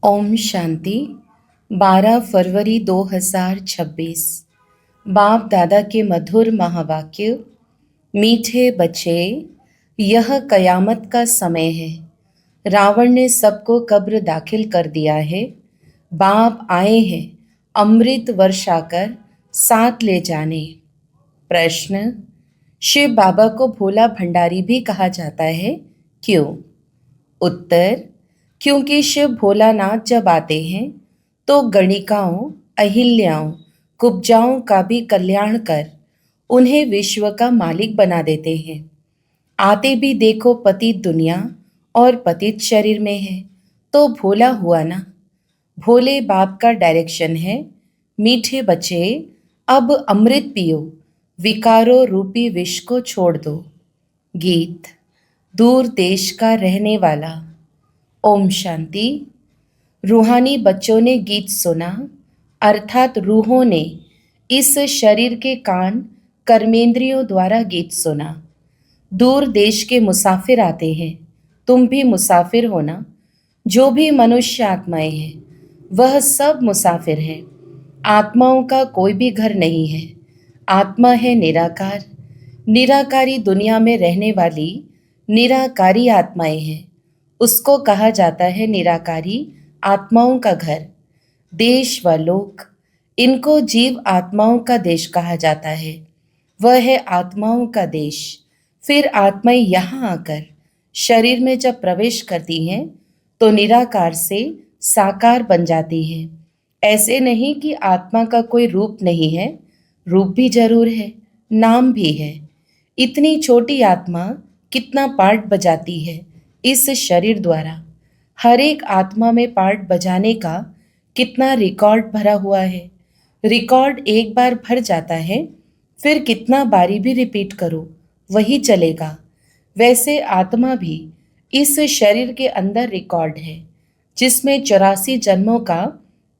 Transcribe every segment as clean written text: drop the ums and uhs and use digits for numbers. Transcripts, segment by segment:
ओम शांति। 12 फरवरी 2026। बाप दादा के मधुर महावाक्य। मीठे बच्चे, यह कयामत का समय है। रावण ने सबको कब्र दाखिल कर दिया है। बाप आए हैं अमृत वर्षाकर साथ ले जाने। प्रश्न। शिव बाबा को भोला भंडारी भी कहा जाता है, क्यों? उत्तर। क्योंकि शिव भोलानाथ जब आते हैं तो गणिकाओं, अहिल्याओं, कुब्जाओं का भी कल्याण कर उन्हें विश्व का मालिक बना देते हैं। आते भी देखो पतित दुनिया और पतित शरीर में है, तो भोला हुआ ना। भोले बाप का डायरेक्शन है, मीठे बच्चे अब अमृत पियो, विकारों रूपी विष को छोड़ दो। गीत। दूर देश का रहने वाला। ओम शांति। रूहानी बच्चों ने गीत सुना, अर्थात रूहों ने इस शरीर के कान कर्मेंद्रियों द्वारा गीत सुना। दूर देश के मुसाफिर आते हैं, तुम भी मुसाफिर हो ना। जो भी मनुष्य आत्माएं हैं वह सब मुसाफिर हैं। आत्माओं का कोई भी घर नहीं है। आत्मा है निराकार। निराकारी दुनिया में रहने वाली निराकारी आत्माएं हैं। उसको कहा जाता है निराकारी आत्माओं का घर। देश व लोक, इनको जीव आत्माओं का देश कहा जाता है। वह है आत्माओं का देश। फिर आत्माएं यहाँ आकर शरीर में जब प्रवेश करती हैं तो निराकार से साकार बन जाती हैं। ऐसे नहीं कि आत्मा का कोई रूप नहीं है, रूप भी जरूर है, नाम भी है। इतनी छोटी आत्मा कितना पार्ट बजाती है इस शरीर द्वारा। हर एक आत्मा में पार्ट बजाने का कितना रिकॉर्ड भरा हुआ है। रिकॉर्ड एक बार भर जाता है, फिर कितना बारी भी रिपीट करो वही चलेगा। वैसे आत्मा भी इस शरीर के अंदर रिकॉर्ड है, जिसमें 84 जन्मों का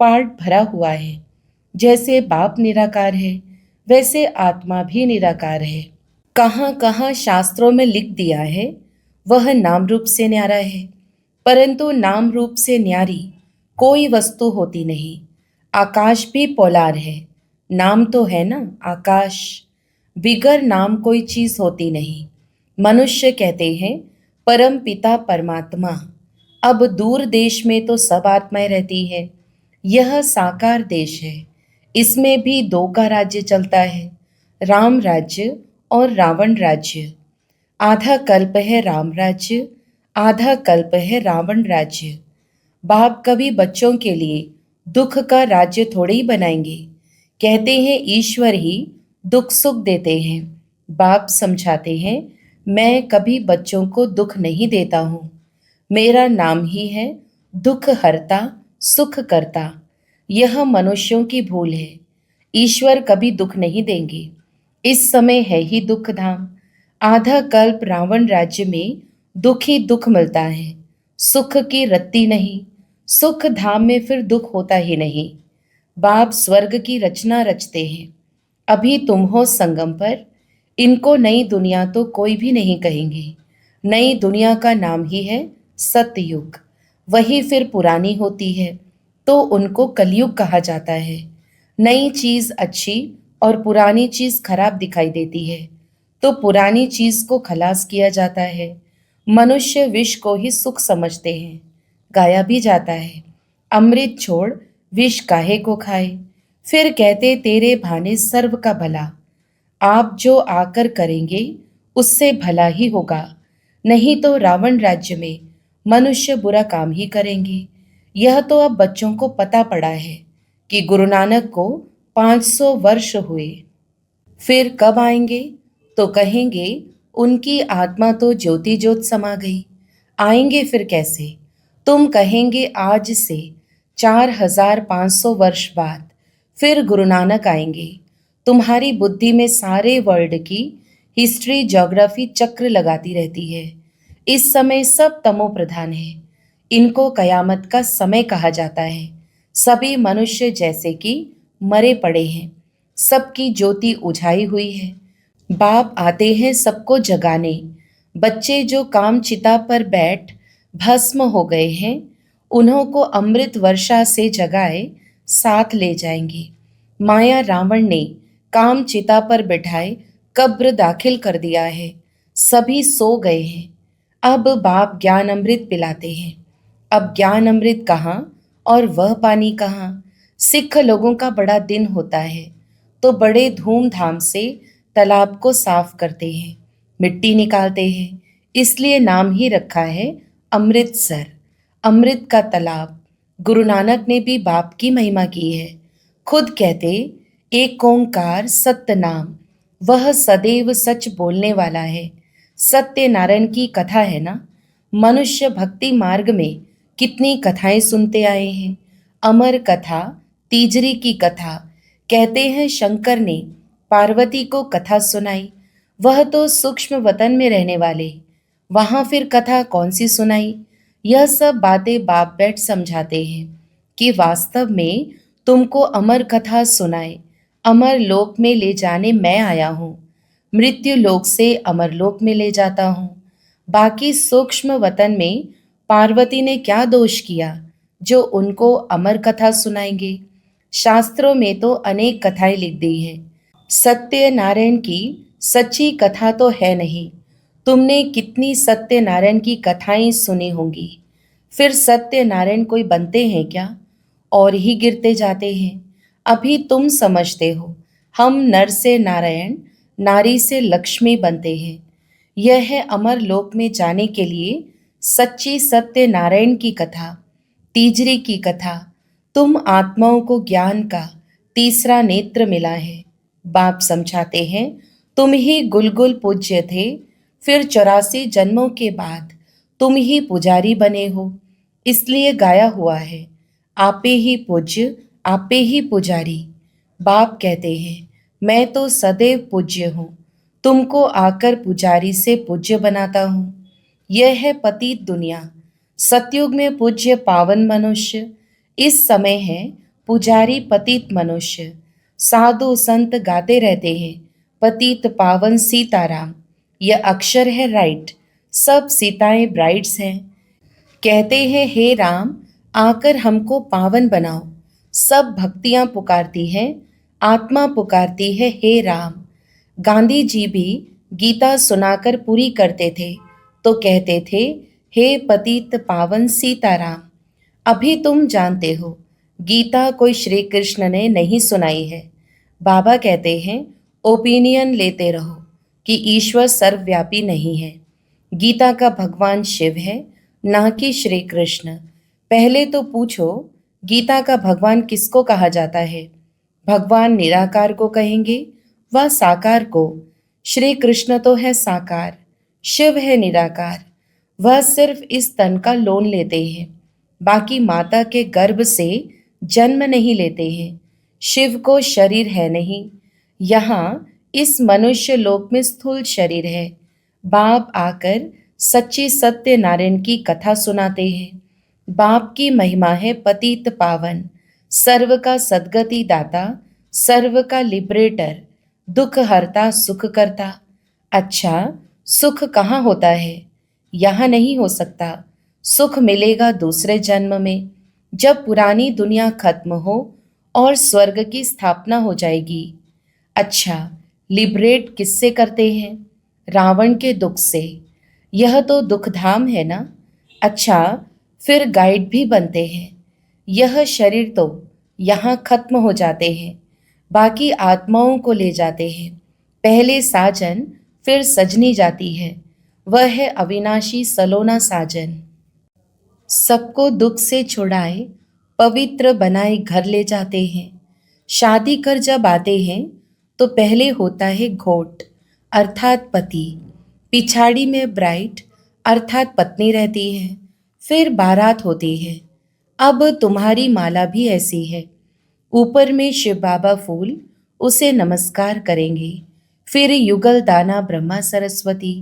पार्ट भरा हुआ है। जैसे बाप निराकार है, वैसे आत्मा भी निराकार है। कहाँ कहाँ शास्त्रों में लिख दिया है वह नाम रूप से न्यारा है, परंतु नाम रूप से न्यारी कोई वस्तु होती नहीं। आकाश भी पोलार है, नाम तो है ना आकाश। बिगर नाम कोई चीज होती नहीं। मनुष्य कहते हैं परम पिता परमात्मा। अब दूर देश में तो सब आत्माएं रहती है। यह साकार देश है। इसमें भी दो का राज्य चलता है, राम राज्य और रावण राज्य। आधा कल्प है राम राज्य, आधा कल्प है रावण राज्य। बाप कभी बच्चों के लिए दुख का राज्य थोड़े ही बनाएंगे। कहते हैं ईश्वर ही दुख सुख देते हैं। बाप समझाते हैं मैं कभी बच्चों को दुख नहीं देता हूँ। मेरा नाम ही है दुख हरता सुख करता। यह मनुष्यों की भूल है। ईश्वर कभी दुख नहीं देंगे। इस समय है ही दुख धाम। आधा कल्प रावण राज्य में दुख ही दुख मिलता है, सुख की रत्ती नहीं। सुख धाम में फिर दुख होता ही नहीं। बाप स्वर्ग की रचना रचते हैं। अभी तुम हो संगम पर। इनको नई दुनिया तो कोई भी नहीं कहेंगे। नई दुनिया का नाम ही है सतयुग। वही फिर पुरानी होती है तो उनको कलयुग कहा जाता है। नई चीज अच्छी और पुरानी चीज खराब दिखाई देती है तो पुरानी चीज को खलास किया जाता है। मनुष्य विष को ही सुख समझते हैं। गाया भी जाता है अमृत छोड़ विष काहे को खाए। फिर कहते तेरे भाने सर्व का भला। आप जो आकर करेंगे उससे भला ही होगा। नहीं तो रावण राज्य में मनुष्य बुरा काम ही करेंगे। यह तो अब बच्चों को पता पड़ा है कि गुरु नानक को 500 वर्ष हुए। फिर कब आएंगे तो कहेंगे उनकी आत्मा तो ज्योति ज्योत समा गई। आएंगे फिर कैसे? तुम कहेंगे आज से 4500 वर्ष बाद फिर गुरु नानक आएंगे। तुम्हारी बुद्धि में सारे वर्ल्ड की हिस्ट्री ज्योग्राफी चक्र लगाती रहती है। इस समय सब तमो प्रधान है। इनको कयामत का समय कहा जाता है। सभी मनुष्य जैसे कि मरे पड़े हैं। सबकी ज्योति उझाई हुई है। बाप आते हैं सबको जगाने। बच्चे जो काम चिता पर बैठ भस्म हो गए हैं उन्हों को अमृत वर्षा से जगाए साथ ले जाएंगे। माया रावण ने काम चिता पर बिठाए कब्र दाखिल कर दिया है। सभी सो गए हैं। अब बाप ज्ञान अमृत पिलाते हैं। अब ज्ञान अमृत कहाँ और वह पानी कहाँ। सिख लोगों का बड़ा दिन होता है तो बड़े धूमधाम से तालाब को साफ करते हैं, मिट्टी निकालते हैं। इसलिए नाम ही रखा है अमृतसर, अमृत का तालाब। गुरु नानक ने भी बाप की महिमा की है। खुद कहते, एक ओंकार सत्य नाम, वह सदैव सच बोलने वाला है। सत्यनारायण की कथा है ना। मनुष्य भक्ति मार्ग में कितनी कथाएं सुनते आए हैं। अमर कथा, तीजरी की कथा। कहते हैं शंकर ने पार्वती को कथा सुनाई। वह तो सूक्ष्म वतन में रहने वाले, वहां फिर कथा कौन सी सुनाई। यह सब बातें बाप बैठ समझाते हैं कि वास्तव में तुमको अमर कथा सुनाए। अमर लोक में ले जाने मैं आया हूँ, मृत्यु लोक से अमर लोक में ले जाता हूँ। बाकी सूक्ष्म वतन में पार्वती ने क्या दोष किया जो उनको अमर कथा सुनाएंगे। शास्त्रों में तो अनेक कथाएं लिख दी हैं। सत्यनारायण की सच्ची कथा तो है नहीं। तुमने कितनी सत्यनारायण की कथाएं सुनी होंगी। फिर सत्यनारायण कोई बनते हैं क्या? और ही गिरते जाते हैं। अभी तुम समझते हो हम नर से नारायण, नारी से लक्ष्मी बनते हैं। यह है अमर लोक में जाने के लिए सच्ची सत्यनारायण की कथा, तीजरी की कथा। तुम आत्माओं को ज्ञान का तीसरा नेत्र मिला है। बाप समझाते हैं, तुम ही गुलगुल पूज्य थे, फिर 84 जन्मों के बाद तुम ही पुजारी बने हो। इसलिए गाया हुआ है, आपे ही पूज्य आपे ही पुजारी। बाप कहते हैं, मैं तो सदैव पूज्य हूँ, तुमको आकर पुजारी से पूज्य बनाता हूँ। यह है पतित दुनिया। सतयुग में पूज्य पावन मनुष्य, इस समय है पुजारी पतित मनुष्य। साधु संत गाते रहते हैं, पतित पावन सीताराम। यह अक्षर है राइट, सब सीताएं ब्राइड्स हैं। कहते हैं, हे राम आकर हमको पावन बनाओ। सब भक्तियां पुकारती हैं, आत्मा पुकारती है, हे राम। गांधी जी भी गीता सुनाकर पूरी करते थे तो कहते थे, हे पतित पावन सीताराम। अभी तुम जानते हो गीता कोई श्री कृष्ण ने नहीं सुनाई है। बाबा कहते हैं, ओपिनियन लेते रहो कि ईश्वर सर्वव्यापी नहीं है। गीता का भगवान शिव है, ना कि श्री कृष्ण। पहले तो पूछो, गीता का भगवान किसको कहा जाता है? भगवान निराकार को कहेंगे व साकार को। श्री कृष्ण तो है साकार, शिव है निराकार। वह सिर्फ इस तन का लोन लेते हैं, बाकी माता के गर्भ से जन्म नहीं लेते हैं। शिव को शरीर है नहीं, यहाँ इस मनुष्य लोक में स्थूल शरीर है। बाप आकर सच्ची सत्यनारायण की कथा सुनाते हैं। बाप की महिमा है पतित पावन, सर्व का सद्गति दाता, सर्व का लिबरेटर, दुख हरता सुख करता। अच्छा, सुख कहाँ होता है? यहाँ नहीं हो सकता। सुख मिलेगा दूसरे जन्म में, जब पुरानी दुनिया खत्म हो और स्वर्ग की स्थापना हो जाएगी। अच्छा, लिबरेट किससे करते हैं? रावण के दुख से। यह तो दुखधाम है ना। अच्छा, फिर गाइड भी बनते हैं। यह शरीर तो यहाँ खत्म हो जाते हैं, बाकी आत्माओं को ले जाते हैं। पहले साजन फिर सजनी जाती है, वह है अविनाशी सलोना साजन। सबको दुख से छुड़ाए, पवित्र बनाए घर ले जाते हैं। शादी कर जब आते हैं तो पहले होता है घोट अर्थात पति, पिछाड़ी में ब्राइड अर्थात पत्नी रहती है, फिर बारात होती है। अब तुम्हारी माला भी ऐसी है। ऊपर में शिव बाबा फूल, उसे नमस्कार करेंगे। फिर युगल दाना ब्रह्मा सरस्वती।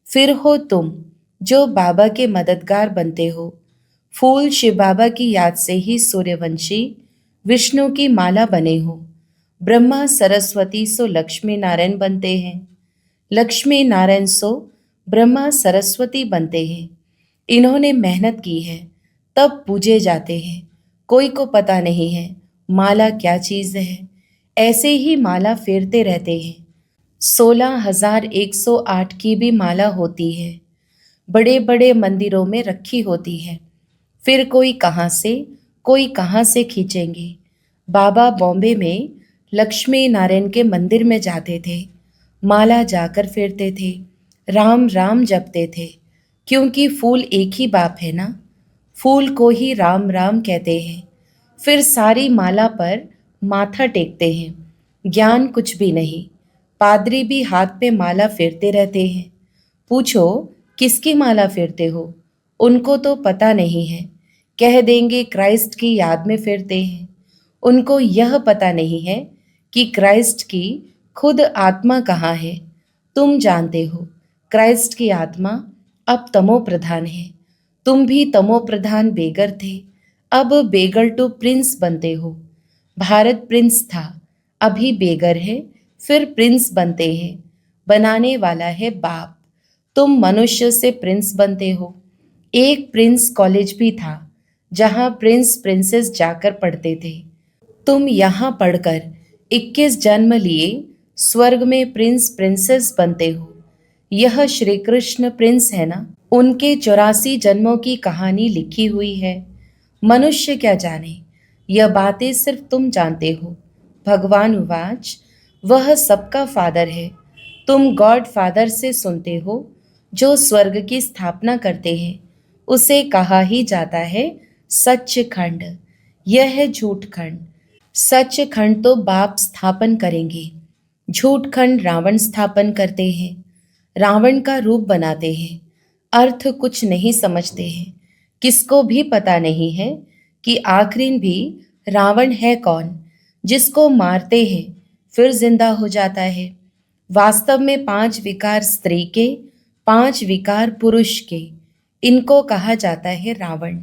फिर हो तुम जो बाबा के मददगार बनते हो। फूल शिव बाबा की याद से ही सूर्यवंशी, विष्णु की माला बने हो। ब्रह्मा सरस्वती सो लक्ष्मी नारायण बनते हैं, लक्ष्मी नारायण सो ब्रह्मा सरस्वती बनते हैं। इन्होंने मेहनत की है तब पूजे जाते हैं। कोई को पता नहीं है माला क्या चीज़ है। ऐसे ही माला फेरते रहते हैं। 16,108 की भी माला होती है। बड़े बड़े मंदिरों में रखी होती है। फिर कोई कहाँ से खींचेंगे। बाबा बॉम्बे में लक्ष्मी नारायण के मंदिर में जाते थे। माला जाकर फेरते थे। राम राम जपते थे। क्योंकि फूल एक ही बाप है ना। फूल को ही राम राम कहते हैं। फिर सारी माला पर माथा टेकते हैं। ज्ञान कुछ भी नहीं। पादरी भी हाथ पे माला फेरते रहते हैं। पूछो किसकी माला फेरते हो। उनको तो पता नहीं है। कह देंगे क्राइस्ट की याद में फेरते हैं। उनको यह पता नहीं है कि क्राइस्ट की खुद आत्मा कहाँ है। तुम जानते हो क्राइस्ट की आत्मा अब तमो प्रधान है। तुम भी तमो प्रधान बेगर थे। अब बेगर टू प्रिंस बनते हो। भारत प्रिंस था, अभी बेगर है, फिर प्रिंस बनते हैं। बनाने वाला है बाप। तुम मनुष्य से प्रिंस बनते हो। एक प्रिंस कॉलेज भी था जहाँ प्रिंस प्रिंसेस जाकर पढ़ते थे। तुम यहाँ पढ़कर 21 जन्म लिए स्वर्ग में प्रिंस प्रिंसेस बनते हो। यह श्री कृष्ण प्रिंस है ना। उनके 84 जन्मों की कहानी लिखी हुई है। मनुष्य क्या जाने। यह बातें सिर्फ तुम जानते हो। भगवान उवाच, वह सबका फादर है। तुम गॉड फादर से सुनते हो। जो स्वर्ग की स्थापना करते हैं उसे कहा ही जाता है सच्चखंड। यह है झूठखंड। सच्चखंड तो बाप स्थापन करेंगे। झूठखंड रावण स्थापन करते हैं। रावण का रूप बनाते हैं। अर्थ कुछ नहीं समझते हैं। किसको भी पता नहीं है कि आखिर भी रावण है कौन। जिसको मारते हैं फिर जिंदा हो जाता है। वास्तव में 5 विकार स्त्री के, 5 विकार पुरुष के। इनको कहा जाता है रावण।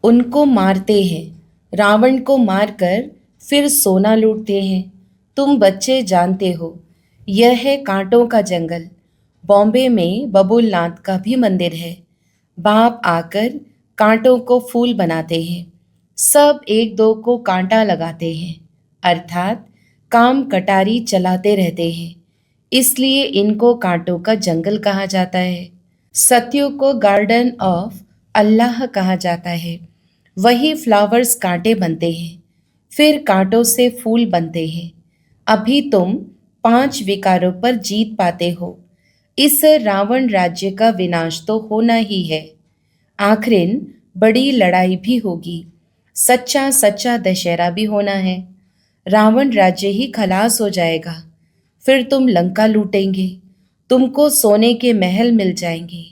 उनको मारते हैं। रावण को मारकर फिर सोना लूटते हैं। तुम बच्चे जानते हो यह है कांटों का जंगल। बॉम्बे में बबुलनाथ का भी मंदिर है। बाप आकर कांटों को फूल बनाते हैं। सब एक दो को कांटा लगाते हैं, अर्थात काम कटारी चलाते रहते हैं। इसलिए इनको कांटों का जंगल कहा जाता है। सत्युग को गार्डन ऑफ अल्लाह कहा जाता है। वही फ्लावर्स कांटे बनते हैं, फिर कांटों से फूल बनते हैं। अभी तुम 5 विकारों पर जीत पाते हो। इस रावण राज्य का विनाश तो होना ही है। आखिर बड़ी लड़ाई भी होगी। सच्चा सच्चा दशहरा भी होना है। रावण राज्य ही खलास हो जाएगा। फिर तुम लंका लूटेंगे। तुमको सोने के महल मिल जाएंगे।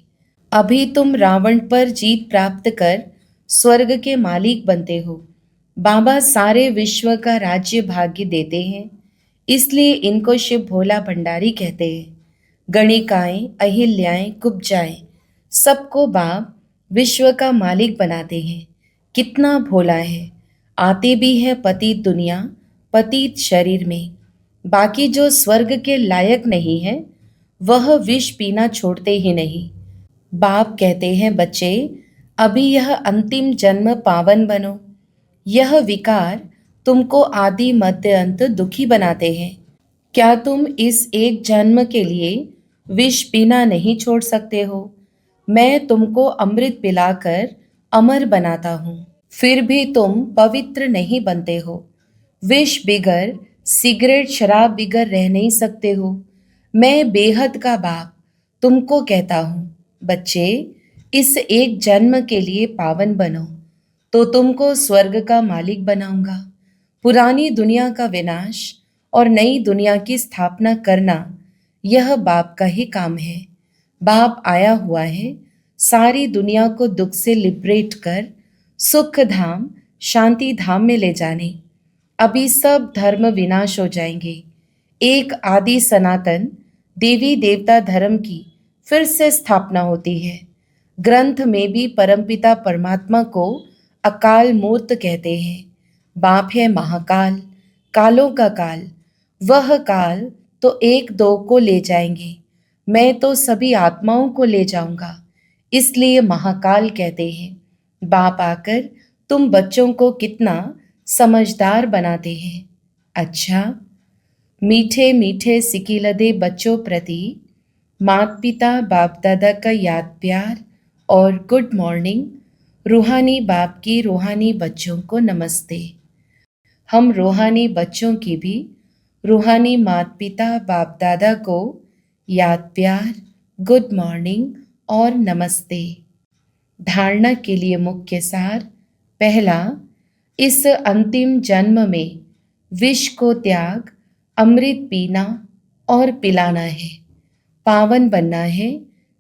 अभी तुम रावण पर जीत प्राप्त कर स्वर्ग के मालिक बनते हो। बाबा सारे विश्व का राज्य भाग्य देते हैं। इसलिए इनको शिव भोला भंडारी कहते हैं। गणिकाएं, अहिल्याएं, कुब्जाएं, सबको बाप विश्व का मालिक बनाते हैं। कितना भोला है। आते भी है पतित दुनिया, पतित शरीर में। बाकी जो स्वर्ग के लायक नहीं है वह विष पीना छोड़ते ही नहीं। बाप कहते हैं बच्चे, अभी यह अंतिम जन्म पावन बनो। यह विकार तुमको आदि मध्य अंत दुखी बनाते हैं। क्या तुम इस एक जन्म के लिए विष पीना नहीं छोड़ सकते हो। मैं तुमको अमृत पिलाकर अमर बनाता हूँ, फिर भी तुम पवित्र नहीं बनते हो। विष बिगर, सिगरेट शराब बिगर रह नहीं सकते हो। मैं बेहद का बाप तुमको कहता हूँ बच्चे, इस एक जन्म के लिए पावन बनो तो तुमको स्वर्ग का मालिक बनाऊंगा। पुरानी दुनिया का विनाश और नई दुनिया की स्थापना करना यह बाप का ही काम है। बाप आया हुआ है सारी दुनिया को दुख से लिबरेट कर सुख धाम, शांति धाम में ले जाने। अभी सब धर्म विनाश हो जाएंगे। एक आदि सनातन देवी देवता धर्म की फिर से स्थापना होती है। ग्रंथ में भी परमपिता परमात्मा को अकाल मूर्त कहते हैं। बाप है महाकाल, कालों का काल। वह काल तो एक दो को ले जाएंगे, मैं तो सभी आत्माओं को ले जाऊंगा। इसलिए महाकाल कहते हैं। बाप आकर तुम बच्चों को कितना समझदार बनाते हैं। अच्छा, मीठे मीठे सिकिलदे बच्चों प्रति माता पिता बाप दादा का याद प्यार और गुड मॉर्निंग। रूहानी बाप की रूहानी बच्चों को नमस्ते। हम रूहानी बच्चों की भी रूहानी माता पिता बाप दादा को याद प्यार, गुड मॉर्निंग और नमस्ते। धारणा के लिए मुख्य सार। पहला, इस अंतिम जन्म में विष को त्याग अमृत पीना और पिलाना है, पावन बनना है,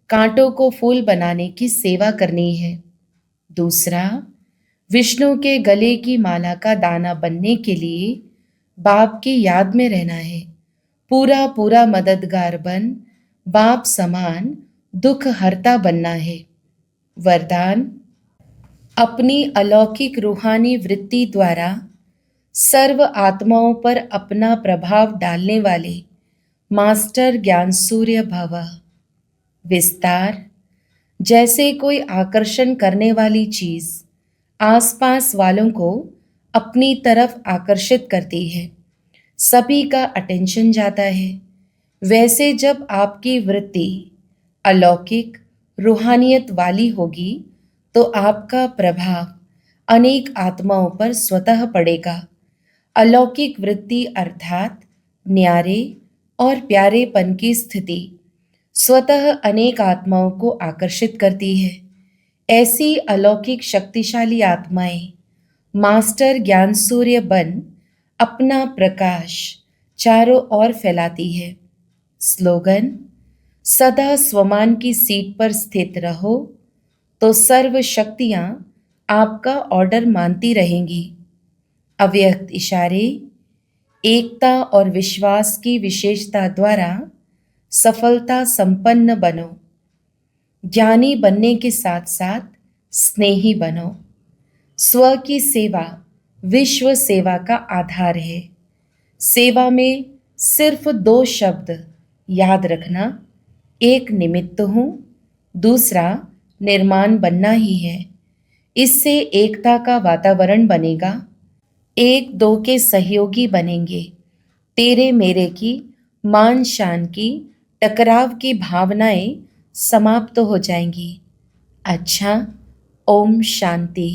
कांटों को फूल बनाने की सेवा करनी है। दूसरा, विष्णु के गले की माला का दाना बनने के लिए बाप की याद में रहना है, पूरा पूरा मददगार बन बाप समान दुख हरता बनना है। वरदान, अपनी अलौकिक रूहानी वृत्ति द्वारा सर्व आत्माओं पर अपना प्रभाव डालने वाले मास्टर ज्ञान सूर्य भव। विस्तार, जैसे कोई आकर्षण करने वाली चीज आसपास वालों को अपनी तरफ आकर्षित करती है, सभी का अटेंशन जाता है, वैसे जब आपकी वृत्ति अलौकिक रूहानियत वाली होगी तो आपका प्रभाव अनेक आत्माओं पर स्वतः पड़ेगा। अलौकिक वृत्ति अर्थात न्यारे और प्यारेपन की स्थिति स्वतः अनेक आत्माओं को आकर्षित करती है। ऐसी अलौकिक शक्तिशाली आत्माएं मास्टर ज्ञान सूर्य बन अपना प्रकाश चारों ओर फैलाती है। स्लोगन, सदा स्वमान की सीट पर स्थित रहो तो सर्व शक्तियां आपका ऑर्डर मानती रहेंगी। अव्यक्त इशारे, एकता और विश्वास की विशेषता द्वारा सफलता संपन्न बनो। ज्ञानी बनने के साथ साथ स्नेही बनो। स्व की सेवा विश्व सेवा का आधार है। सेवा में सिर्फ दो शब्द याद रखना, एक निमित्त हूँ, दूसरा निर्माण बनना ही है। इससे एकता का वातावरण बनेगा, एक दो के सहयोगी बनेंगे, तेरे मेरे की मान शान की टकराव की भावनाएं समाप्त हो जाएंगी। अच्छा, ओम शांति।